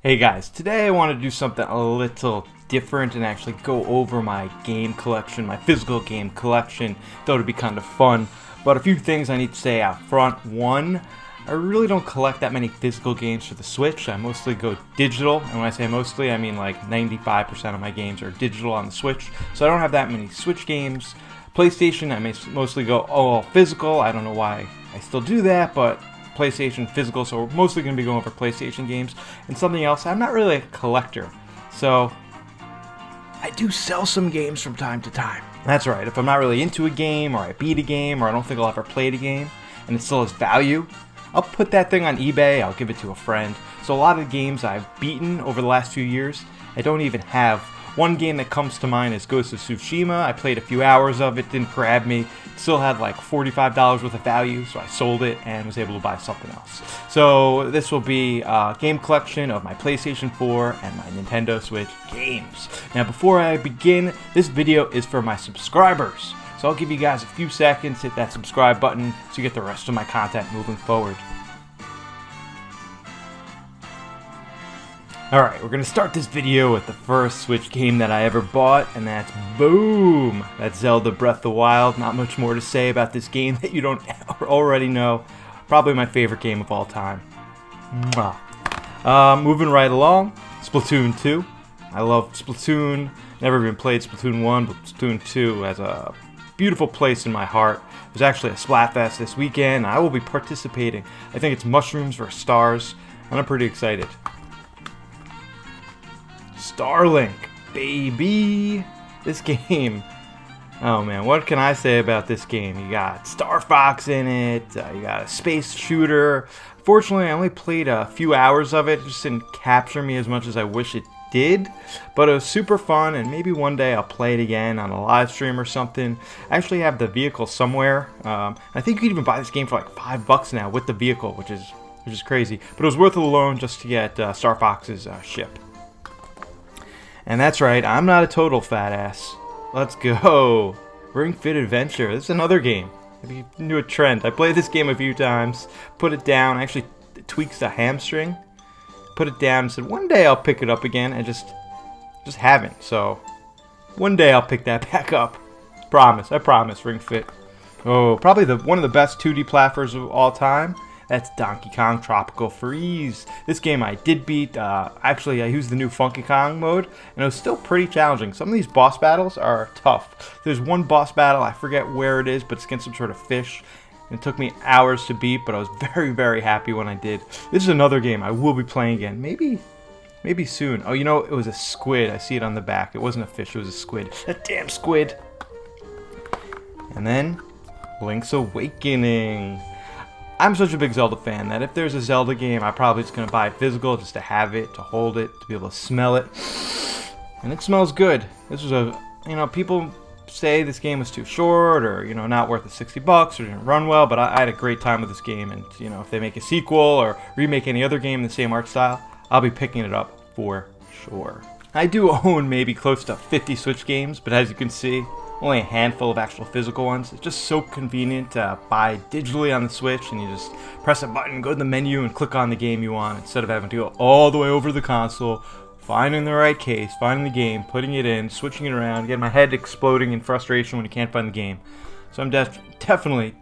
Hey guys, today I want to do something a little different and actually go over my game collection, my physical game collection. Thought it'd be kind of fun, but a few things I need to say out front. One, I really don't collect that many physical games for the Switch. I mostly go digital, and when I say mostly, I mean like 95% of my games are digital on the Switch, so I don't have that many Switch games. PlayStation, I mostly go all physical. I don't know why I still do that, but PlayStation physical, so we're mostly going to be going over PlayStation games. And something else, I'm not really a collector, so I do sell some games from time to time. That's right, if I'm not really into a game, or I beat a game, or I don't think I'll ever play the game, and it still has value, I'll put that thing on eBay, I'll give it to a friend. So a lot of the games I've beaten over the last few years, I don't even have. One game that comes to mind is Ghost of Tsushima. I played a few hours of it, didn't grab me. It still had like $45 worth of value, so I sold it and was able to buy something else. So this will be a game collection of my PlayStation 4 and my Nintendo Switch games. Now before I begin, this video is for my subscribers. So I'll give you guys a few seconds, hit that subscribe button so you get the rest of my content moving forward. Alright, we're going to start this video with the first Switch game that I ever bought, and that's boom! That's Zelda Breath of the Wild. Not much more to say about this game that you don't already know. Probably my favorite game of all time. Moving right along, Splatoon 2. I love Splatoon. Never even played Splatoon 1, but Splatoon 2 has a beautiful place in my heart. There's actually a Splatfest this weekend. I will be participating. I think it's Mushrooms vs. Stars, and I'm pretty excited. Starlink, baby! This game, oh man, what can I say about this game? You got Star Fox in it, you got a space shooter. Fortunately, I only played a few hours of it. It just didn't capture me as much as I wish it did, but it was super fun, and maybe one day I'll play it again on a live stream or something. I actually have the vehicle somewhere. I think you can even buy this game for like $5 now with the vehicle, which is crazy, but it was worth it alone just to get Star Fox's ship. And that's right, I'm not a total fat ass. Let's go. Ring Fit Adventure. This is another game. If you knew a trend. I played this game a few times, put it down, actually tweaks the hamstring, put it down and said one day I'll pick it up again, and just haven't. So one day I'll pick that back up. Promise, I promise, Ring Fit. Oh, probably one of the best 2D platformers of all time. That's Donkey Kong Tropical Freeze. This game I did beat. Actually, I used the new Funky Kong mode, and it was still pretty challenging. Some of these boss battles are tough. There's one boss battle, I forget where it is, but it's against some sort of fish. And it took me hours to beat, but I was very, very happy when I did. This is another game I will be playing again. Maybe soon. Oh, you know, it was a squid. I see it on the back. It wasn't a fish, it was a squid. That damn squid. And then, Link's Awakening. I'm such a big Zelda fan that if there's a Zelda game, I'm probably just going to buy it physical just to have it, to hold it, to be able to smell it. And it smells good. This was people say this game was too short or, not worth the $60 or didn't run well, but I had a great time with this game. And, if they make a sequel or remake any other game in the same art style, I'll be picking it up for sure. I do own maybe close to 50 Switch games, but as you can see, only a handful of actual physical ones. It's just so convenient to buy digitally on the Switch, and you just press a button, go to the menu, and click on the game you want instead of having to go all the way over to the console, finding the right case, finding the game, putting it in, switching it around, getting my head exploding in frustration when you can't find the game. So I'm definitely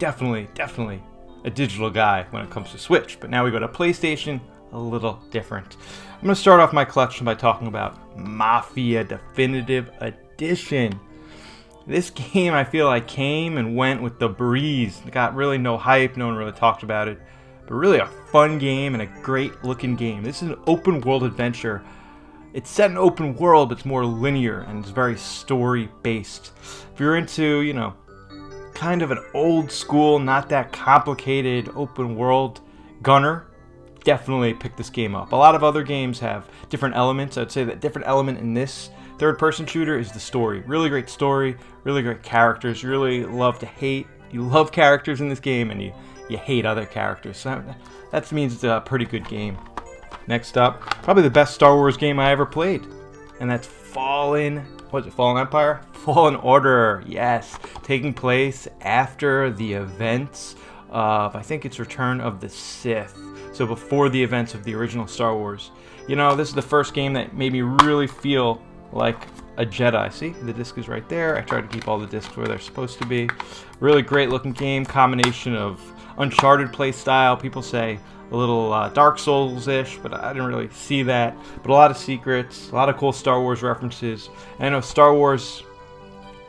a digital guy when it comes to Switch. But now we go to PlayStation, a little different. I'm going to start off my collection by talking about Mafia Definitive Edition. This game, I feel like, came and went with the breeze. It got really no hype. No one really talked about it. But really a fun game and a great looking game. This is an open world adventure. It's set in open world, but it's more linear and it's very story based. If you're into, kind of an old school, not that complicated open world gunner, definitely pick this game up. A lot of other games have different elements. I'd say that different element in this third-person shooter is the story. Really great story, really great characters. You really love to hate. You love characters in this game, and you hate other characters. So that means it's a pretty good game. Next up, probably the best Star Wars game I ever played, and that's Fallen Empire? Fallen Order, yes. Taking place after the events of, I think it's Return of the Sith. so before the events of the original Star Wars. You know, this is the first game that made me really feel like a Jedi. See, the disc is right there. I tried to keep all the discs where they're supposed to be. Really great looking game, combination of Uncharted play style. People say a little Dark Souls-ish, but I didn't really see that. But a lot of secrets, a lot of cool Star Wars references. And I know Star Wars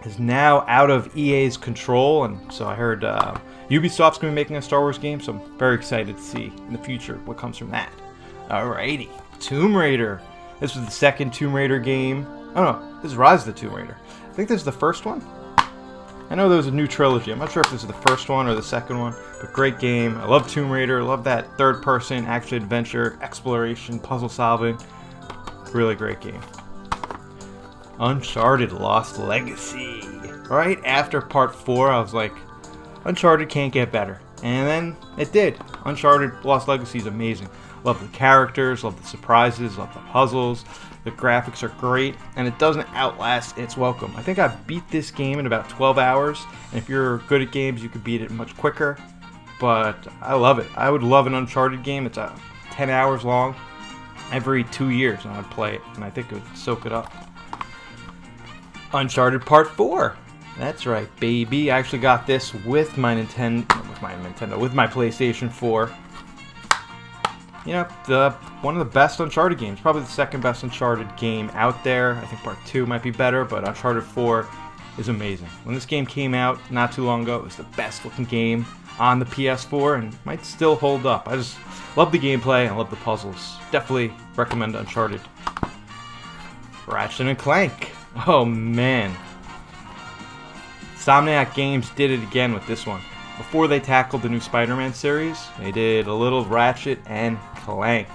is now out of EA's control, and so I heard Ubisoft's going to be making a Star Wars game, so I'm very excited to see in the future what comes from that. Alrighty, Tomb Raider. This was the second Tomb Raider game. Oh no, this is Rise of the Tomb Raider. I think this is the first one. I know there was a new trilogy. I'm not sure if this is the first one or the second one, but great game. I love Tomb Raider. I love that third-person action-adventure, exploration, puzzle-solving. Really great game. Uncharted Lost Legacy. Right after part 4, I was like, Uncharted can't get better. And then it did. Uncharted Lost Legacy is amazing. Love the characters, love the surprises, love the puzzles. The graphics are great, and it doesn't outlast its welcome. I think I beat this game in about 12 hours, and if you're good at games, you could beat it much quicker. But I love it. I would love an Uncharted game. It's 10 hours long. Every 2 years, and I'd play it, and I think it would soak it up. Uncharted Part 4. That's right, baby. I actually got this with my PlayStation 4. You know, one of the best Uncharted games. Probably the second best Uncharted game out there. I think Part 2 might be better, but Uncharted 4 is amazing. When this game came out not too long ago, it was the best looking game on the PS4 and might still hold up. I just love the gameplay and love the puzzles. Definitely recommend Uncharted. Ratchet & Clank. Oh man. Insomniac Games did it again with this one. Before they tackled the new Spider-Man series, they did a little Ratchet and Clank.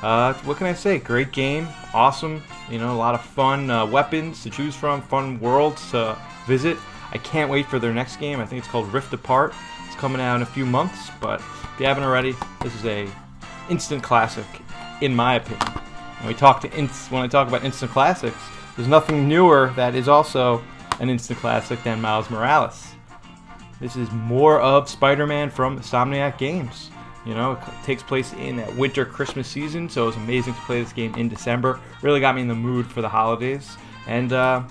What can I say? Great game, awesome. You know, a lot of fun weapons to choose from, fun worlds to visit. I can't wait for their next game. I think it's called Rift Apart. It's coming out in a few months, but if you haven't already, this is a instant classic, in my opinion. And when I talk about instant classics, there's nothing newer that is also an instant classic than Miles Morales. This is more of Spider-Man from Insomniac Games. You know, it takes place in that winter Christmas season, so it was amazing to play this game in December. Really got me in the mood for the holidays. And I'll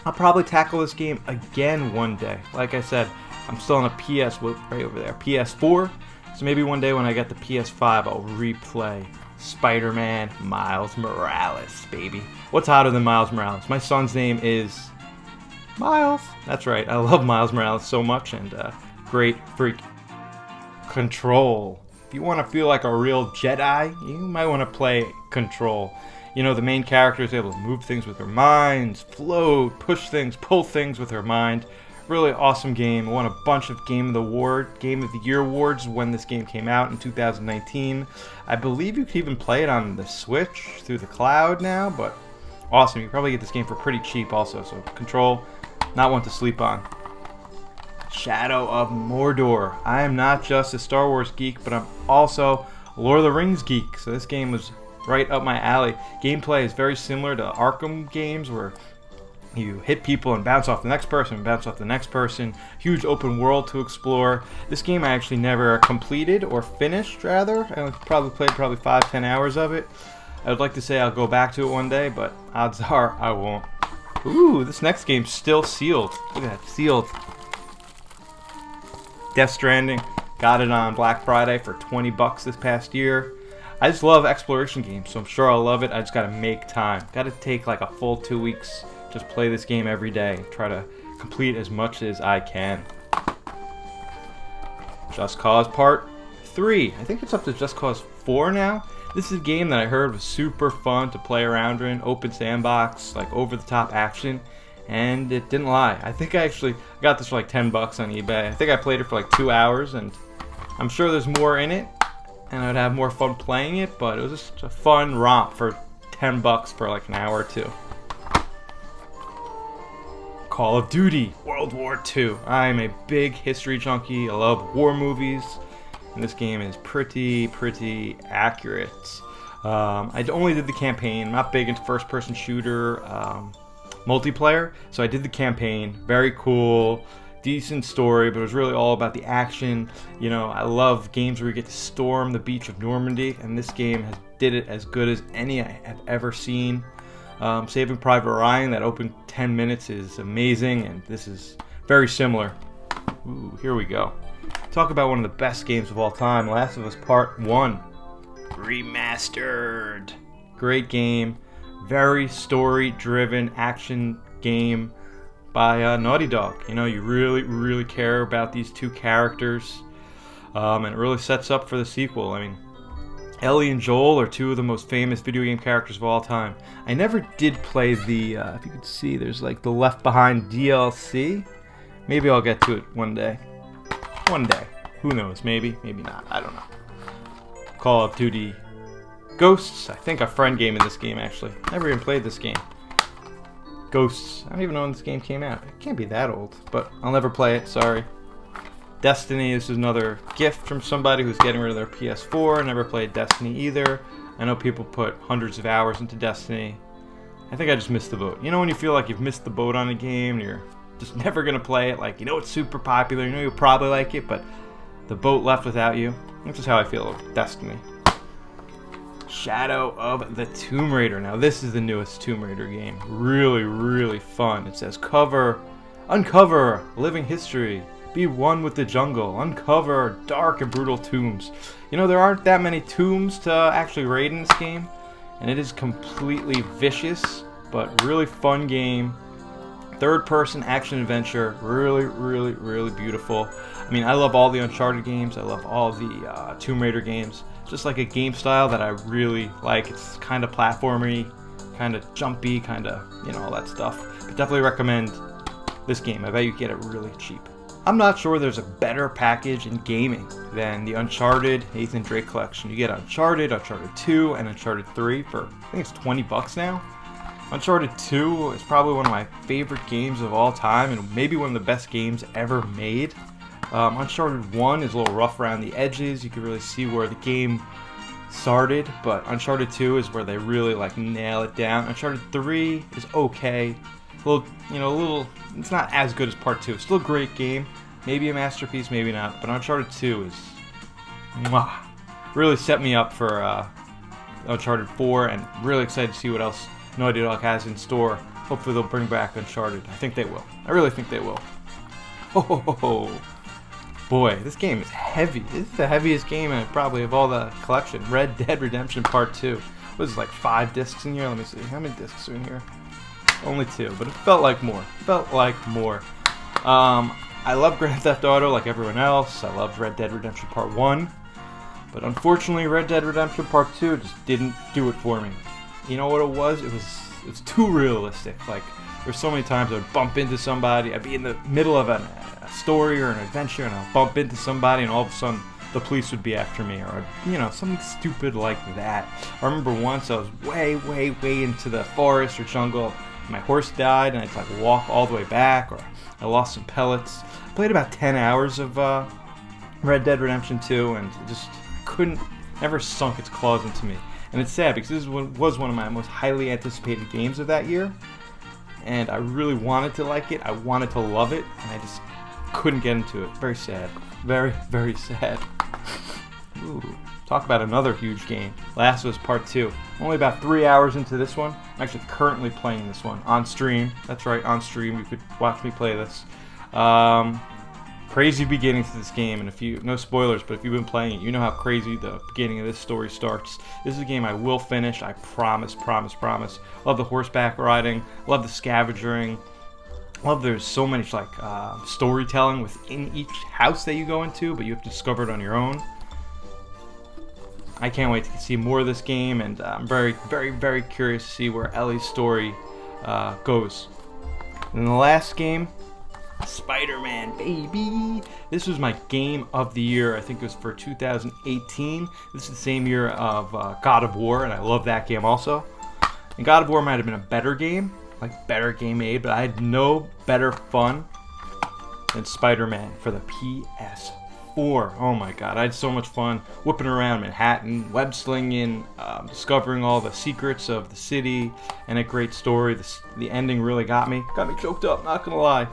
probably tackle this game again one day. Like I said, I'm still on a right over there, PS4. So maybe one day when I get the PS5, I'll replay Spider-Man Miles Morales, baby. What's hotter than Miles Morales? My son's name is Miles. That's right. I love Miles Morales so much, and great freak. Control. If you want to feel like a real Jedi, you might want to play Control. You know, the main character is able to move things with her mind, float, push things, pull things with her mind. Really awesome game. Won a bunch of Game of the Year awards when this game came out in 2019. I believe you can even play it on the Switch through the cloud now, but awesome. You can probably get this game for pretty cheap also, so Control, not one to sleep on. Shadow of Mordor. I am not just a Star Wars geek, but I'm also a Lord of the Rings geek, so this game was right up my alley. Gameplay is very similar to Arkham games, where you hit people and bounce off the next person, huge open world to explore. This game I actually never completed or finished, rather. I probably played 5-10 hours of it. I would like to say I'll go back to it one day, but odds are I won't. Ooh, this next game's still sealed. Look at that, sealed. Death Stranding. Got it on Black Friday for $20 this past year. I just love exploration games, so I'm sure I'll love it. I just gotta make time. Gotta take like a full 2 weeks. Just play this game every day. Try to complete as much as I can. Just Cause Part 3. I think it's up to Just Cause 4 now. This is a game that I heard was super fun to play around in. Open sandbox, like over-the-top action. And it didn't lie. I think I actually got this for like $10 on eBay. I think I played it for like 2 hours, and I'm sure there's more in it. And I'd have more fun playing it, but it was just a fun romp for $10 for like an hour or two. Call of Duty World War II. I'm a big history junkie. I love war movies, and this game is pretty accurate. I only did the campaign. I'm not big into first-person shooter multiplayer, so I did the campaign. Very cool. decent story, but it was really all about the action. You know, I love games where you get to storm the beach of Normandy, and this game did it as good as any I have ever seen. Saving Private Ryan, that open 10 minutes is amazing, and this is very similar. Ooh, here we go. Talk about one of the best games of all time, Last of Us Part 1. Remastered. Great game. Very story-driven action game by Naughty Dog. You know, you really care about these two characters, and it really sets up for the sequel. I mean, Ellie and Joel are two of the most famous video game characters of all time. I never did play the, if you could see, there's like the Left Behind DLC. Maybe I'll get to it one day. One day. Who knows? Maybe, maybe not. I don't know. Call of Duty Ghosts. I think a friend gave me this game, actually. Never even played this game. Ghosts. I don't even know when this game came out. It can't be that old, but I'll never play it. Sorry. Destiny. This is another gift from somebody who's getting rid of their PS4. Never played Destiny either. I know people put hundreds of hours into Destiny. I think I just missed the boat. You know when you feel like you've missed the boat on a game and you're just never going to play it? Like, you know it's super popular. You know you'll probably like it, but the boat left without you. That's just how I feel with Destiny. Shadow of the Tomb Raider. Now this is the newest Tomb Raider game. Really fun. It says uncover living history. Be one with the jungle. Uncover dark and brutal tombs. You know, there aren't that many tombs to actually raid in this game, and it is completely vicious, but really fun game. Third-person action adventure. Really beautiful. I mean, I love all the Uncharted games. I love all the Tomb Raider games. Just like a game style that I really like. It's kind of platformy, kind of jumpy, kind of, you know, all that stuff. But definitely recommend this game. I bet you can get it really cheap. I'm not sure there's a better package in gaming than the Uncharted Nathan Drake collection. You get Uncharted, Uncharted 2, and Uncharted 3 for, I think it's $20 now. Uncharted 2 is probably one of my favorite games of all time, and maybe one of the best games ever made. Uncharted 1 is a little rough around the edges. You can really see where the game started, but Uncharted 2 is where they really like nail it down. Uncharted 3 is okay. It's not as good as Part 2. It's still a great game. Maybe a masterpiece, maybe not. But Uncharted 2 is really set me up for Uncharted 4, and really excited to see what else Naughty Dog has in store. Hopefully they'll bring back Uncharted. I think they will. I really think they will. Oh, boy, this game is heavy. This is the heaviest game probably of all the collection. Red Dead Redemption Part 2. What is it, like 5 discs in here? Let me see. How many discs are in here? Only 2, but it felt like more. I love Grand Theft Auto like everyone else. I loved Red Dead Redemption Part 1. But unfortunately, Red Dead Redemption Part 2 just didn't do it for me. You know what it was? It was too realistic. Like, there's so many times I would bump into somebody. I'd be in the middle of a story or an adventure, and I'll bump into somebody, and all of a sudden the police would be after me, or, you know, something stupid like that. I remember once I was way into the forest or jungle. My horse died, and I had to like walk all the way back, or I lost some pellets. I played about 10 hours of Red Dead Redemption 2, and it just never sunk its claws into me. And it's sad because this was one of my most highly anticipated games of that year, and I really wanted to like it. I wanted to love it, and I just couldn't get into it. Very sad. Very sad. Ooh. Talk about another huge game. Last of Us Part 2. Only about 3 hours into this one. I'm actually currently playing this one on stream. That's right, on stream. You could watch me play this. Crazy beginning to this game, and no spoilers, but if you've been playing it, you know how crazy the beginning of this story starts. This is a game I will finish. I promise. Love the horseback riding. Love the scavenging. Love there's so much like storytelling within each house that you go into, but you have to discover it on your own. I can't wait to see more of this game, and I'm very curious to see where Ellie's story goes. And the last game, Spider-Man, baby! This was my game of the year. I think it was for 2018. This is the same year of God of War, and I love that game also. And God of War might have been a better game made, but I had no better fun than Spider-Man for the PS4. Oh my god, I had so much fun whipping around Manhattan, web slinging, discovering all the secrets of the city, and a great story. The ending really got me choked up, not gonna lie.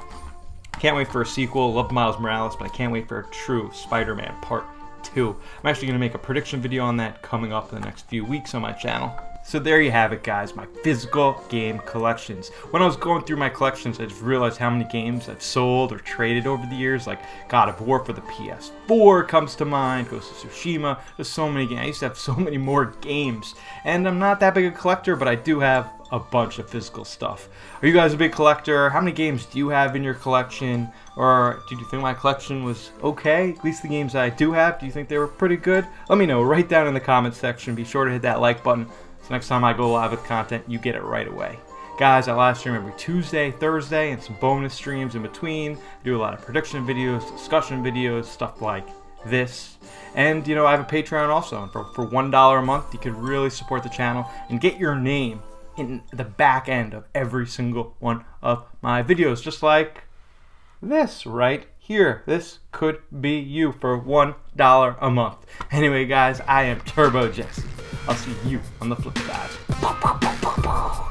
Can't wait for a sequel. Love Miles Morales, but I can't wait for a true Spider-Man Part 2. I'm actually going to make a prediction video on that coming up in the next few weeks on my channel. So there you have it, guys, my physical game collections. When I was going through my collections, I just realized how many games I've sold or traded over the years. Like God of War for the PS4 comes to mind, Ghost of Tsushima. There's so many games. I used to have so many more games. And I'm not that big a collector, but I do have a bunch of physical stuff. Are you guys a big collector? How many games do you have in your collection? Or did you think my collection was okay? At least the games I do have, do you think they were pretty good? Let me know right down in the comment section. Be sure to hit that like button so next time I go live with content, you get it right away. Guys, I live stream every Tuesday, Thursday, and some bonus streams in between. I do a lot of prediction videos, discussion videos, stuff like this. And, you know, I have a Patreon also. And for $1 a month, you could really support the channel and get your name in the back end of every single one of my videos, just like this right here. This could be you for $1 a month. Anyway, guys, I am Turbo Jesse. I'll see you on the flip side.